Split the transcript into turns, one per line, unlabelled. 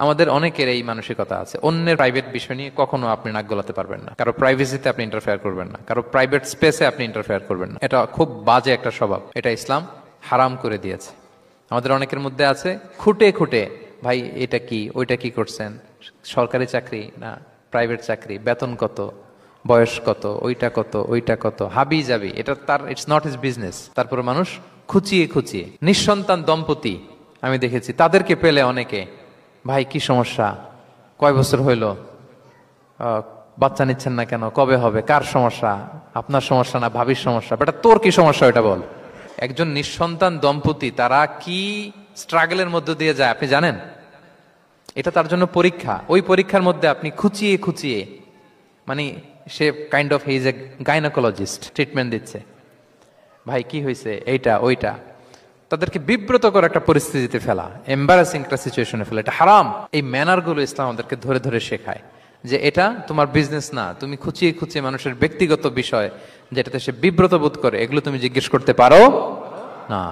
আমাদের অনেকের এই মানসিকতা আছে, অন্যের প্রাইভেট বিষয় নিয়ে কখনো আপনি নাক গলাতে পারবেন না, কারো প্রাইভেসিতে আপনি ইন্টারফেয়ার করবেন না, কারো প্রাইভেট স্পেসে আপনি ইন্টারফেয়ার করবেন না। এটা খুব বাজে একটা স্বভাব, এটা ইসলাম হারাম করে দিয়েছে। আমাদের অনেকের মধ্যে আছে খুঁটে খুঁটে, ভাই এটা কি ওইটা কি করছেন, সরকারি চাকরি না প্রাইভেট চাকরি, বেতন কত, বয়স কত, ওইটা কত ওইটা কত, হাবি যাবি, এটা তার ইটস নট হিজ বিজনেস। তারপরে মানুষ খুঁচিয়ে খুঁচিয়ে নিঃসন্তান দম্পতি আমি দেখেছি, তাদেরকে পেলে অনেকে, ভাই কি সমস্যা, কয় বছর হইল, বাচ্চা নিচ্ছেন না কেন, কবে হবে, কার সমস্যা, আপনার সমস্যা না ভাবির সমস্যা, বেটা তোর কি সমস্যা ওইটা বল। একজন নিঃসন্তান দম্পতি তারা কি স্ট্রাগলের মধ্য দিয়ে যায় আপনি জানেন? এটা তার জন্য পরীক্ষা। ওই পরীক্ষার মধ্যে আপনি খুঁচিয়ে খুঁচিয়ে, মানে সে kind of he is a gynaecologist, treatment দিচ্ছে, ভাই কি হয়েছে এইটা ওইটা, তাদেরকে বিব্রত করে একটা পরিস্থিতিতে ফেলা, এম্বারাসিং একটা সিচুয়েশনে ফেলা, এটা হারাম। এই ম্যানারগুলো ইসলাম আমাদেরকে ধরে ধরে শেখায় যে এটা তোমার বিজনেস না, তুমি খুঁচিয়ে খুঁচিয়ে মানুষের ব্যক্তিগত বিষয় যেটাতে সে বিব্রত বোধ করে, এগুলো তুমি জিজ্ঞেস করতে পারো না।